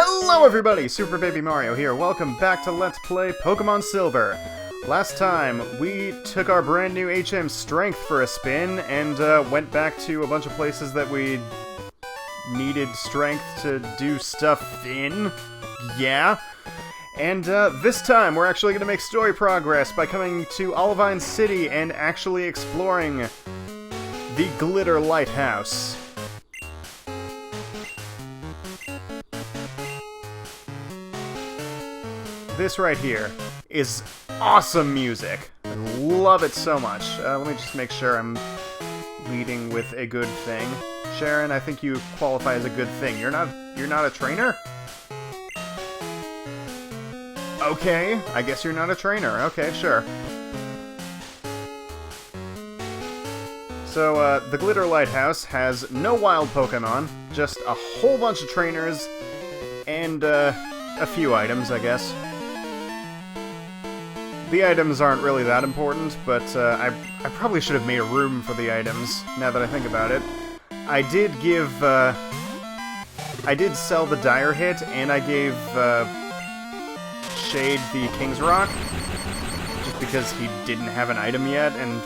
Hello everybody, Super Baby Mario here. Welcome back to Let's Play Pokemon Silver. Last time, we took our brand new HM Strength for a spin and went back to a bunch of places that we needed strength to do stuff in. Yeah. And this time, we're actually going to make story progress by coming to Olivine City and actually exploring the Glitter Lighthouse. This right here is awesome music. I love it so much. Let me just make sure I'm leading with a good thing. Sharon, I think you qualify as a good thing. You're not a trainer? Okay, I guess you're not a trainer. Okay, sure. So, the Glitter Lighthouse has no wild Pokemon, just a whole bunch of trainers, and, a few items, I guess. The items aren't really that important, but I probably should have made a room for the items, now that I think about it. I did give, I did sell the Dire Hit, and I gave, Shade the King's Rock, just because he didn't have an item yet, and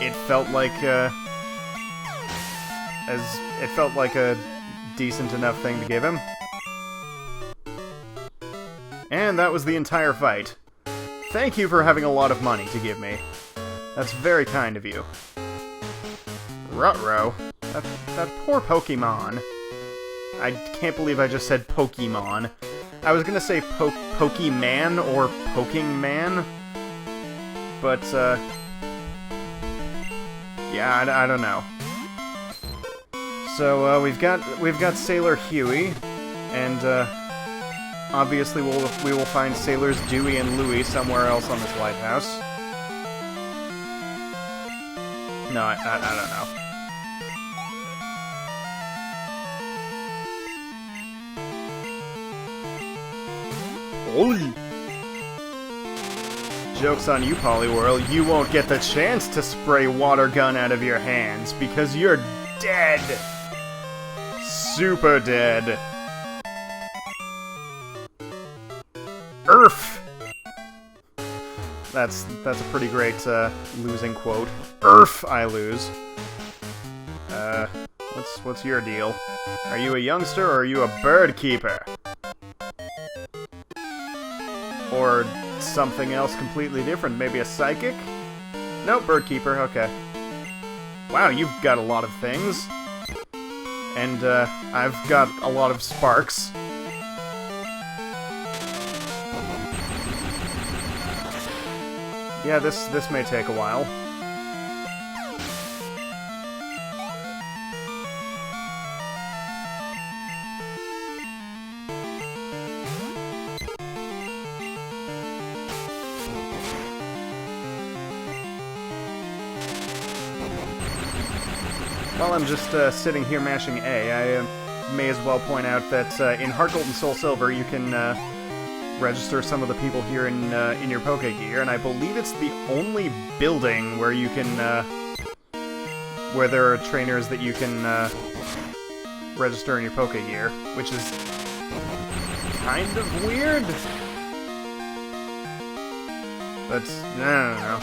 it felt like, a decent enough thing to give him. And that was the entire fight. Thank you for having a lot of money to give me. That's very kind of you. Ruh-roh. That poor Pokemon. I can't believe I just said Pokemon. I was gonna say Pokeman or Poking Man, but, yeah, I don't know. So, we've got Sailor Huey, and, obviously, we will find Sailors Dewey and Louie somewhere else on this lighthouse. No, I don't know. Holy! Joke's on you, Poliwhirl. You won't get the chance to spray water gun out of your hands because you're dead! Super dead! Earth! That's a pretty great losing quote. Earth, I lose. What's your deal? Are you a youngster or are you a bird keeper? Or something else completely different? Maybe a psychic? Nope, bird keeper. Okay. Wow, you've got a lot of things. And I've got a lot of sparks. Yeah, this may take a while. While I'm just sitting here mashing A, I may as well point out that in Heart Gold and Soul Silver you can register some of the people here in your Pokegear, and I believe it's the only building where you can, where there are trainers that you can, register in your Pokegear, which is kind of weird. But, I don't know.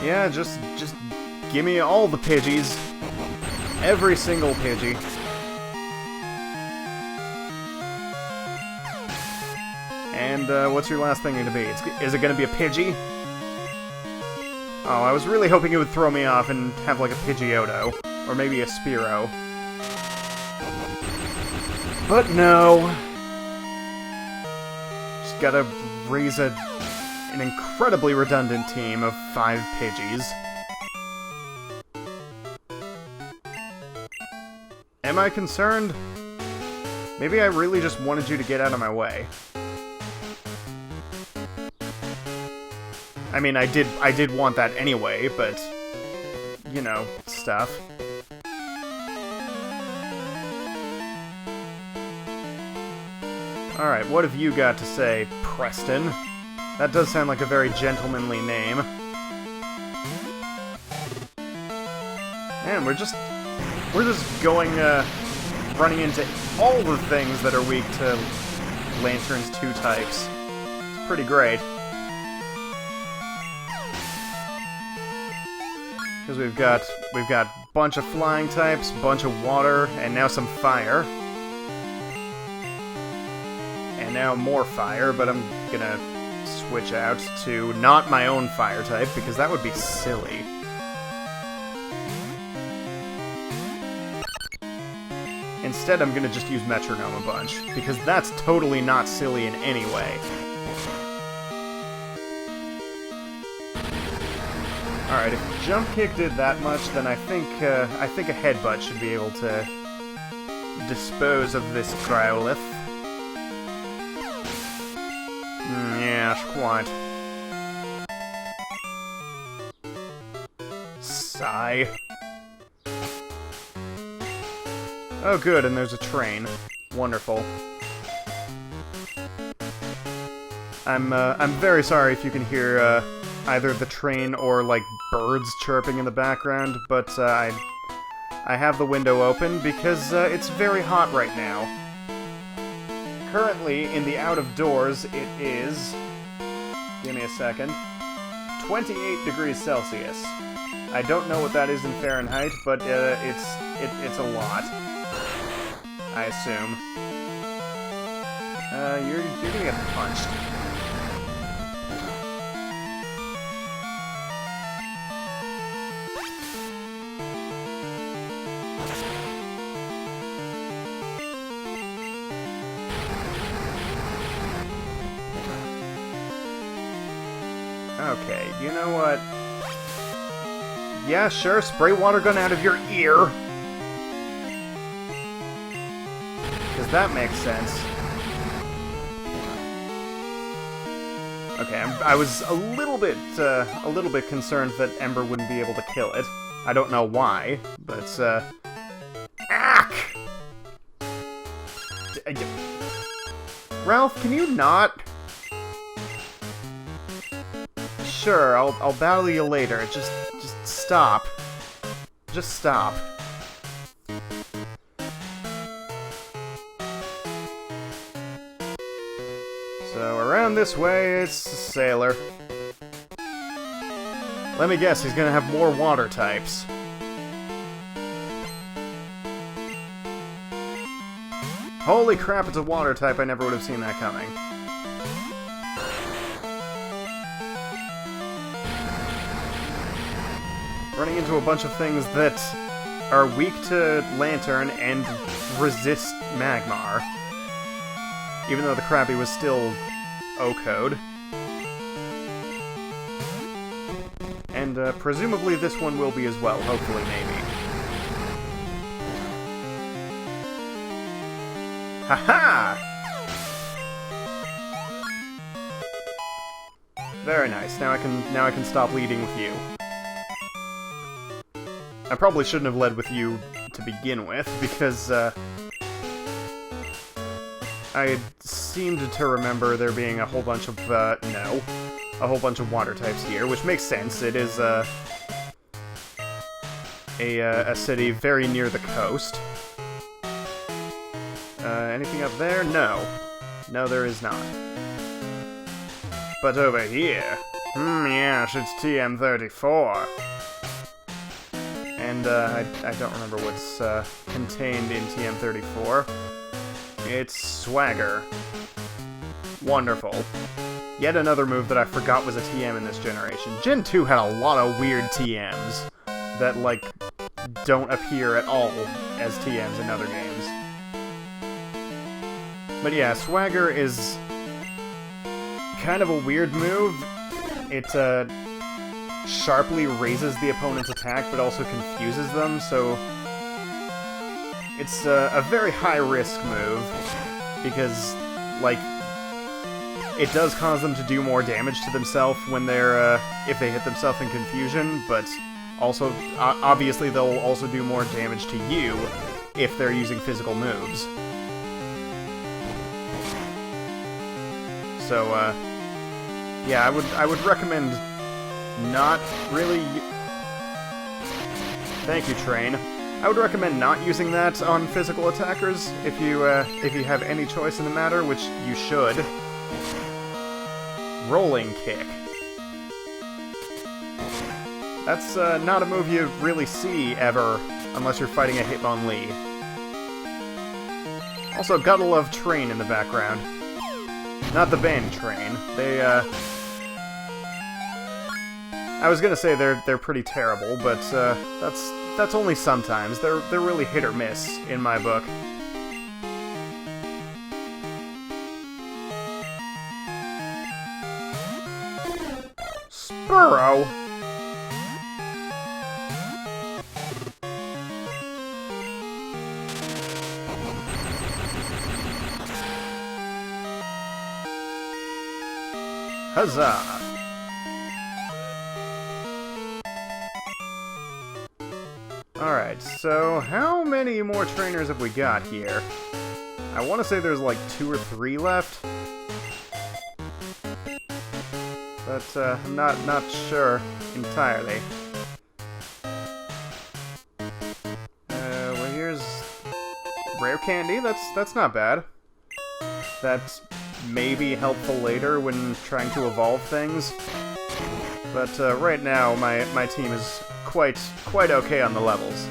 Yeah, just give me all the Pidgeys. Every single Pidgey. And, what's your last thing going to be? Is it going to be a Pidgey? Oh, I was really hoping it would throw me off and have, like, a Pidgeotto. Or maybe a Spearow. But no. Just gotta raise an incredibly redundant team of 5 Pidgeys. Am I concerned? Maybe I really just wanted you to get out of my way. I mean, I did want that anyway, but, you know, stuff. Alright, what have you got to say, Preston? That does sound like a very gentlemanly name. Man, we're just going, running into all the things that are weak to Lantern's 2 types. It's pretty great. Because we've got a bunch of flying types, bunch of water, and now some fire. And now more fire, but I'm gonna switch out to not my own fire type, because that would be silly. Instead, I'm gonna just use Metronome a bunch, because that's totally not silly in any way. Alright, if Jump Kick did that much, then I think a Headbutt should be able to dispose of this Growlithe. Yes, quite. Sigh. Oh good, and there's a train. Wonderful. I'm very sorry if you can hear, either the train or, like, birds chirping in the background, but, I have the window open because, it's very hot right now. Currently, in the out-of-doors, it is... Give me a second. 28 degrees Celsius. I don't know what that is in Fahrenheit, but, it's a lot. I assume. You're gonna get punched. Okay, you know what? Yeah, sure, spray water gun out of your ear! Because that makes sense. Okay, I was a little bit concerned that Ember wouldn't be able to kill it. I don't know why, but, Ack! Ralph, can you not? Sure, I'll battle you later. Just stop. Just stop. So around this way, it's a Sailor. Let me guess, he's gonna have more water types. Holy crap, it's a water type. I never would have seen that coming. Running into a bunch of things that are weak to Lantern and resist Magmar. Even though the Krabby was still O-code. And presumably this one will be as well, hopefully, maybe. Haha! Very nice. Now I can stop leading with you. I probably shouldn't have led with you to begin with, because, I seemed to remember there being a whole bunch of, a whole bunch of water types here, which makes sense. It is, a city very near the coast. Anything up there? No. No, there is not. But over here... yes, it's TM34. And, I don't remember what's, contained in TM34. It's Swagger. Wonderful. Yet another move that I forgot was a TM in this generation. Gen 2 had a lot of weird TMs that, like, don't appear at all as TMs in other games. But yeah, Swagger is kind of a weird move. It, sharply raises the opponent's attack, but also confuses them, so... It's a very high-risk move, because, like, it does cause them to do more damage to themselves when they're, if they hit themselves in confusion, but also, obviously they'll also do more damage to you if they're using physical moves. So, Yeah, I would recommend not really... Thank you, train. I would recommend not using that on physical attackers if you have any choice in the matter, which you should. Rolling kick. That's not a move you really see ever, unless you're fighting a Hitmonlee. Also, gotta love Train in the background. Not the band Train. They, I was gonna say they're pretty terrible, but that's only sometimes. They're really hit or miss in my book. Spurrow. Huzzah! Alright, so how many more trainers have we got here? I want to say there's like 2 or 3 left. But I'm not sure entirely. Well, here's rare candy. That's not bad. That's maybe helpful later when trying to evolve things. But right now, my team is quite okay on the levels.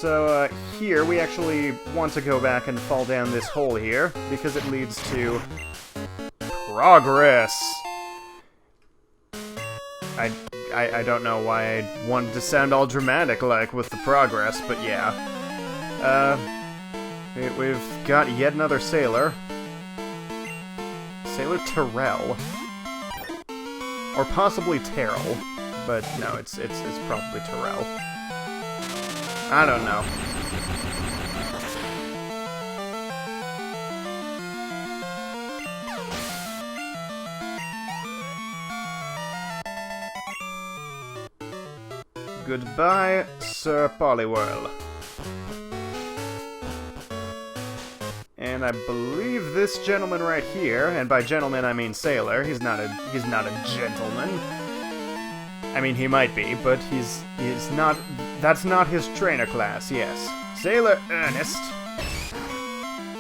So here we actually want to go back and fall down this hole here because it leads to progress. I don't know why I wanted to sound all dramatic like with the progress, but yeah. We've got yet another sailor. Sailor Terrell. Or possibly Terrell. But no, it's probably Terrell. I don't know. Goodbye, Sir Poliwhirl. And I believe this gentleman right here, and by gentleman I mean sailor. He's not a gentleman. I mean, he might be, but he's not. That's not his trainer class. Yes, Sailor Ernest.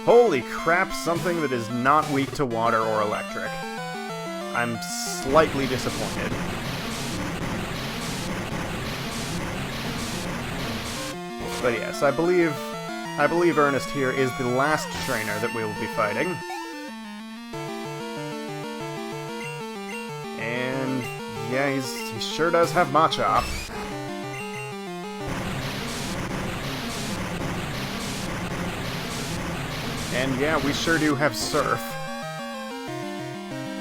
Holy crap! Something that is not weak to water or electric. I'm slightly disappointed. But yes, I believe Ernest here is the last trainer that we will be fighting. And yeah, he sure does have Machop. And yeah, we sure do have Surf.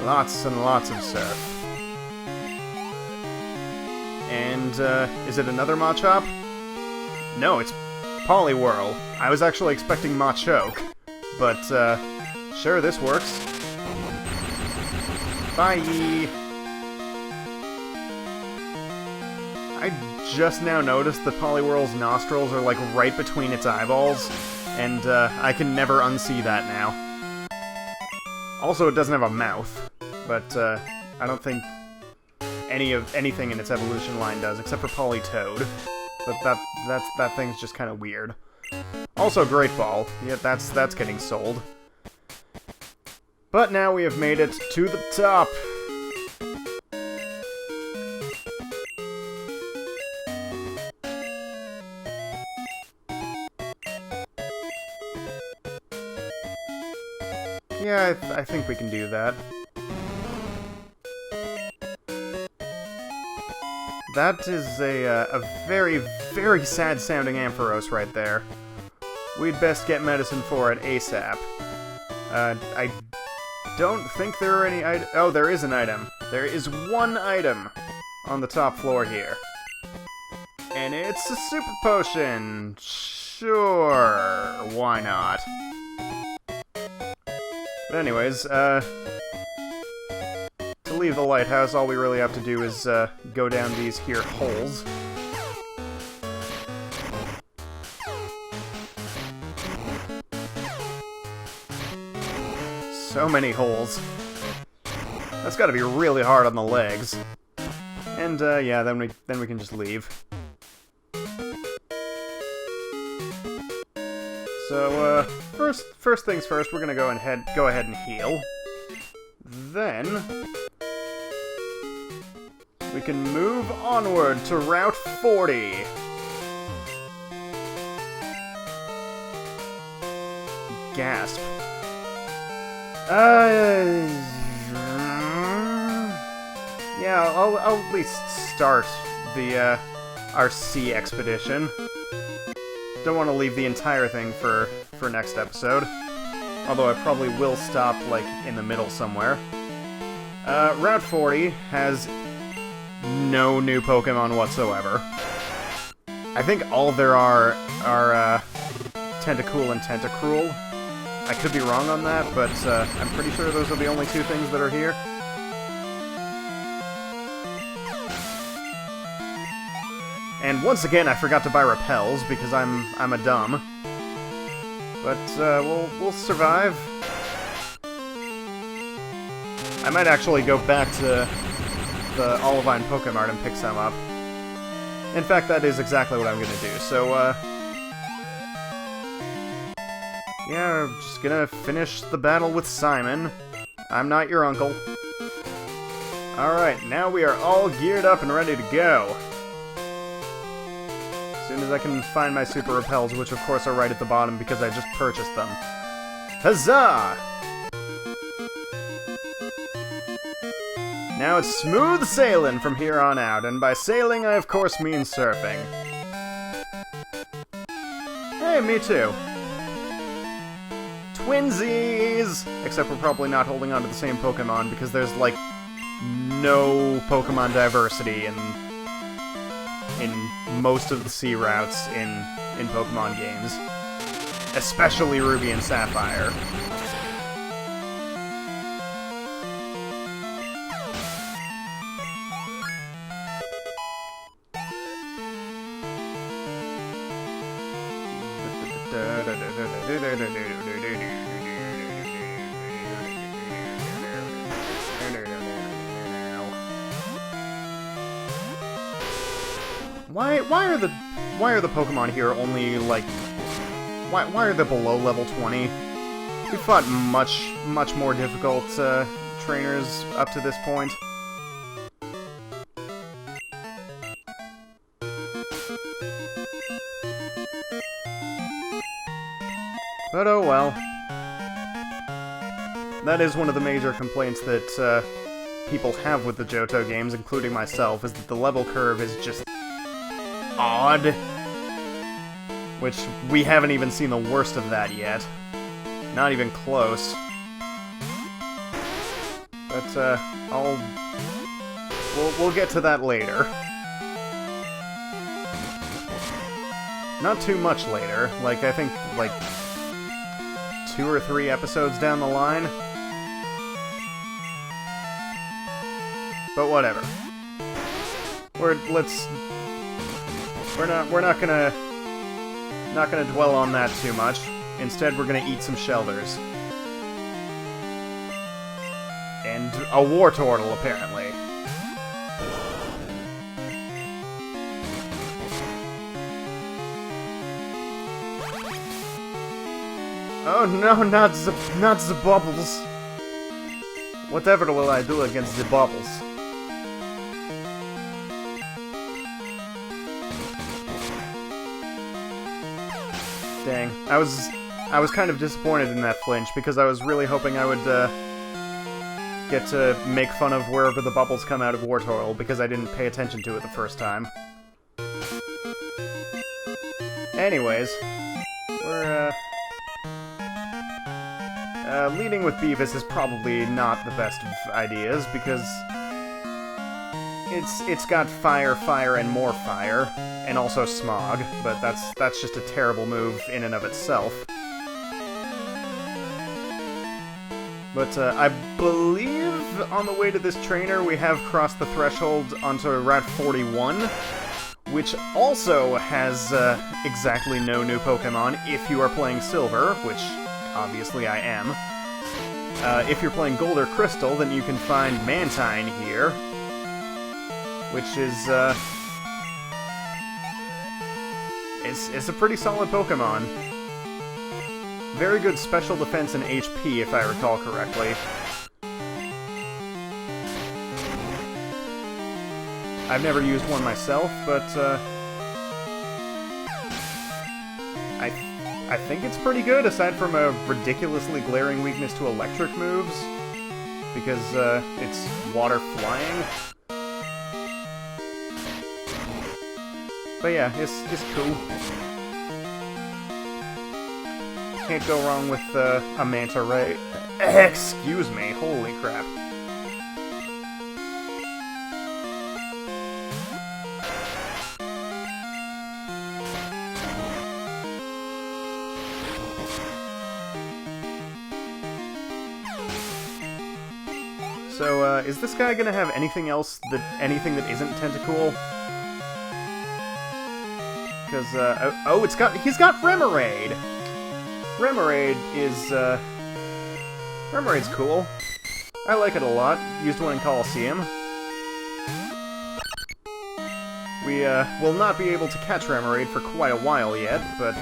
Lots and lots of Surf. And is it another Machop? No, it's Poliwhirl. I was actually expecting Machoke, but sure, this works. Bye! I just now noticed that Poliwhirl's nostrils are like right between its eyeballs, and I can never unsee that now. Also, it doesn't have a mouth, but I don't think anything in its evolution line does, except for Politoed. But that thing's just kind of weird. Also, Great Ball. Yeah, that's getting sold. But now we have made it to the top. Yeah, I think we can do that. That is a very, very sad-sounding Ampharos right there. We'd best get medicine for it ASAP. I don't think there are any oh, there is an item. There is one item on the top floor here. And it's a Super Potion! Sure, why not? But anyways, to leave the lighthouse, all we really have to do is go down these here holes. So many holes. That's gotta be really hard on the legs. And, yeah, then we can just leave. So, first things first, we're gonna go ahead and heal. Then we can move onward to Route 40. Gasp. Yeah, I'll at least start the, our sea expedition. Don't want to leave the entire thing for next episode. Although I probably will stop, like, in the middle somewhere. Route 40 has no new Pokemon whatsoever. I think all there are Tentacool and Tentacruel. I could be wrong on that, but I'm pretty sure those are the only two things that are here. And once again, I forgot to buy repels because I'm a dumb. But we'll survive. I might actually go back to the Olivine Pokemart and pick some up. In fact, that is exactly what I'm gonna do. So yeah, I'm just gonna finish the battle with Simon. I'm not your uncle. Alright, now we are all geared up and ready to go. As soon as I can find my super repels, which of course are right at the bottom because I just purchased them. Huzzah! Now it's smooth sailing from here on out, and by sailing I of course mean surfing. Hey, me too. Twinsies! Except we're probably not holding on to the same Pokemon because there's, like, no Pokemon diversity in most of the sea routes in Pokemon games. Especially Ruby and Sapphire. Why are the Pokemon here only, like... Why are they below level 20? We've fought much more difficult, trainers up to this point. But oh well. That is one of the major complaints that, people have with the Johto games, including myself, is that the level curve is just odd. Which, we haven't even seen the worst of that yet. Not even close. But, we'll get to that later. Not too much later. Like, I think, like, 2 or 3 episodes down the line. But whatever. We're not gonna dwell on that too much. Instead, we're gonna eat some Shelters. And a Wartortle, apparently. Oh no, not the bubbles. Whatever will I do against the bubbles? Dang, I was kind of disappointed in that flinch because I was really hoping I would get to make fun of wherever the bubbles come out of Wartortle because I didn't pay attention to it the first time. Anyways, we're leading with Beavis is probably not the best of ideas because it's got fire, and more fire, and also smog, but that's just a terrible move in and of itself. But I believe on the way to this trainer we have crossed the threshold onto Route 41, which also has exactly no new Pokemon if you are playing Silver, which obviously I am. If you're playing Gold or Crystal, then you can find Mantine here, which is, it's a pretty solid Pokemon. Very good special defense and HP, if I recall correctly. I've never used one myself, but, I think it's pretty good, aside from a ridiculously glaring weakness to electric moves, because, it's water flying. But yeah, it's cool. Can't go wrong with, a Manta Ray. Excuse me, holy crap. So, is this guy gonna have anything else anything that isn't Tentacool? Because, he's got Remoraid! Remoraid is, Remoraid's cool. I like it a lot. Used one in Colosseum. We, will not be able to catch Remoraid for quite a while yet, but...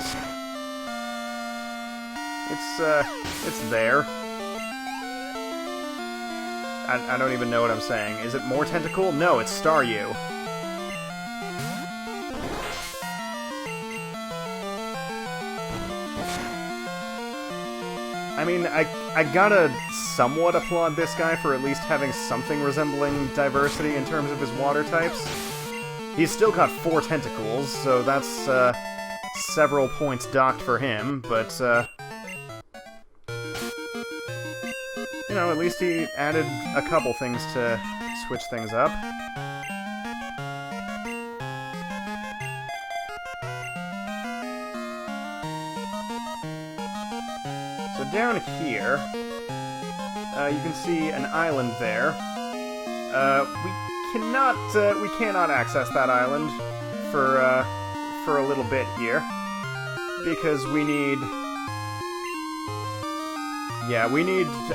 it's there. I don't even know what I'm saying. Is it more Tentacool? No, it's Staryu. I mean, I gotta somewhat applaud this guy for at least having something resembling diversity in terms of his water types. He's still got 4 tentacles, so that's, several points docked for him, but, you know, at least he added a couple things to switch things up. So down here, you can see an island there. We cannot access that island for a little bit here, because we need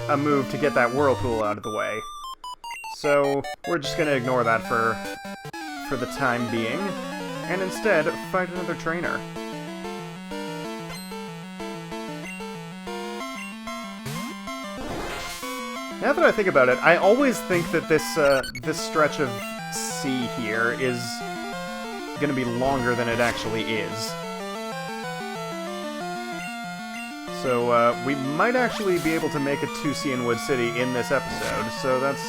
a move to get that Whirlpool out of the way. So we're just gonna ignore that for the time being, and instead fight another trainer. Now that I think about it, I always think that this stretch of sea here is gonna be longer than it actually is. So, we might actually be able to make it to Sea and Wood City in this episode, so that's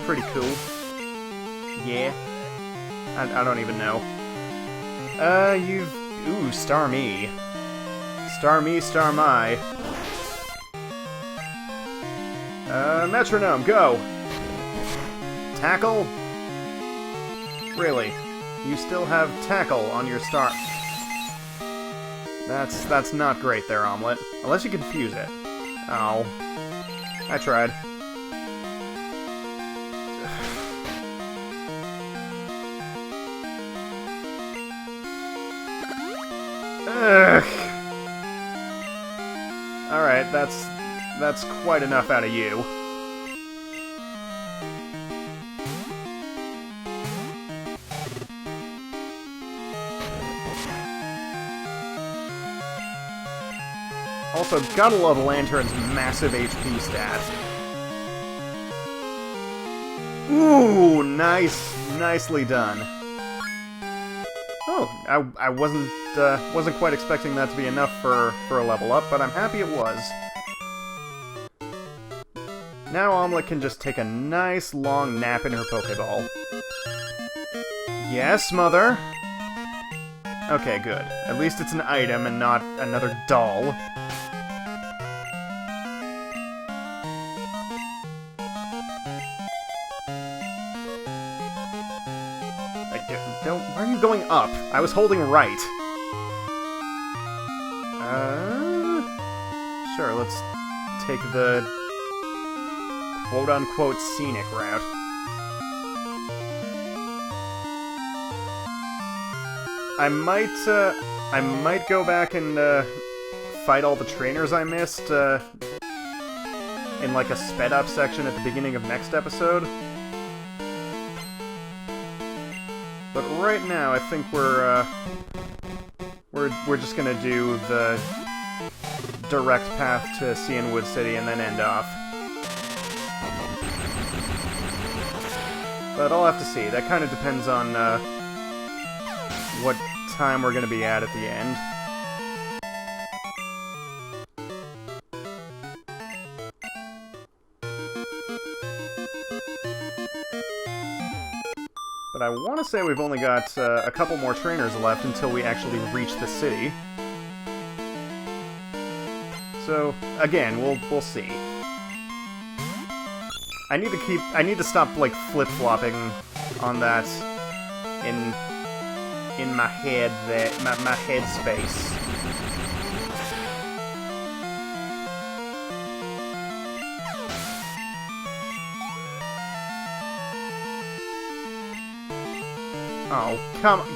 pretty cool. Yeah. I don't even know. Ooh, Starmie. Starmie, Starmie. Metronome, go! Tackle? Really? You still have Tackle on your star... That's not great there, Omelette. Unless you confuse it. Oh. I tried. Ugh. Alright, that's quite enough out of you. Also, gotta love Lantern's massive HP stat. Ooh, nicely done. Oh, I wasn't quite expecting that to be enough for a level up, but I'm happy it was. Now Omelette can just take a nice long nap in her Pokeball. Yes, Mother? Okay, good. At least it's an item and not another doll. Why are you going up? I was holding right. Sure, let's take the quote-unquote scenic route. I might go back and fight all the trainers I missed in like a sped up section at the beginning of next episode. But right now, I think we're just gonna do the direct path to Cianwood City and then end off. But I'll have to see. That kind of depends on what time we're gonna be at the end. But I want to say we've only got a couple more trainers left until we actually reach the city. So again, we'll see. I need to stop like flip-flopping on that in my head there, my head space. Oh, come on.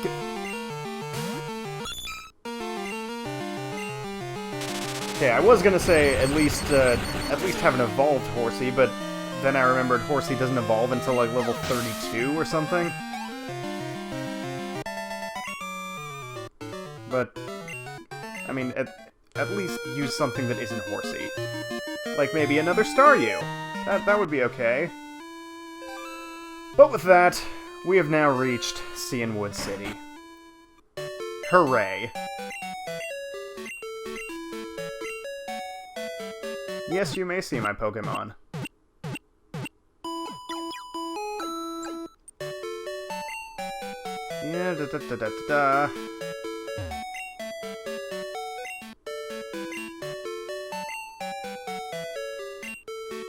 Okay, I was gonna say at least have an evolved Horsey, but then I remembered Horsey doesn't evolve until like level 32 or something. But I mean, at least use something that isn't Horsey. Like maybe another Staryu. That would be okay. But with that, we have now reached Cianwood City. Hooray. Yes, you may see my Pokémon. Yeah, da-da-da-da-da.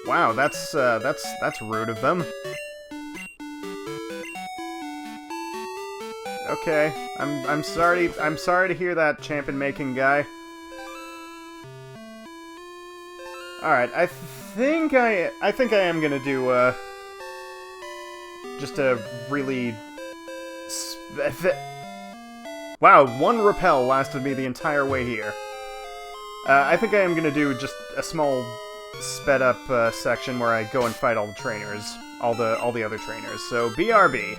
Wow, that's rude of them. Okay, I'm sorry to hear that, champion-making guy. Alright, I think I am gonna do, just a really... Wow, one repel lasted me the entire way here. I think I am gonna do just a small sped-up, section where I go and fight all the trainers. All the other trainers, so BRB.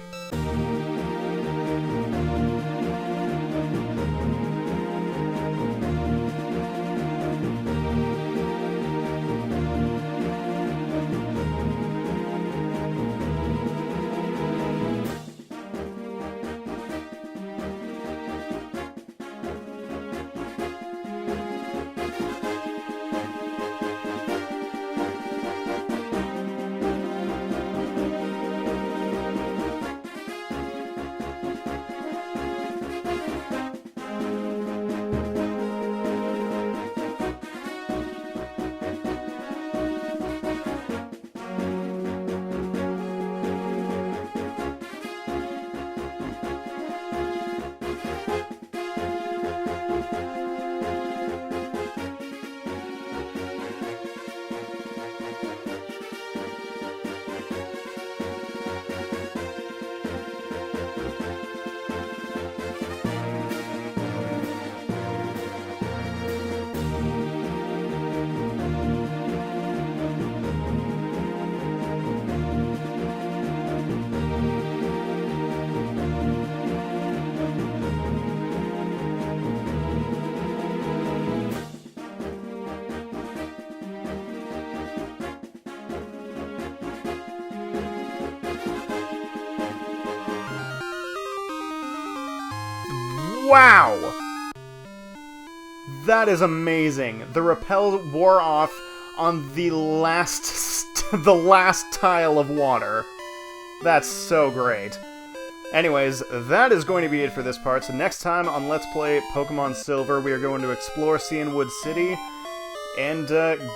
Wow! That is amazing. The repel wore off on the last tile of water. That's so great. Anyways, that is going to be it for this part. So next time on Let's Play Pokemon Silver, we are going to explore Cianwood City and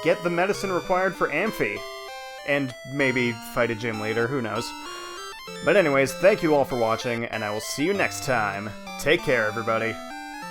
get the medicine required for Amphi. And maybe fight a gym leader, who knows. But anyways, thank you all for watching, and I will see you next time. Take care, everybody.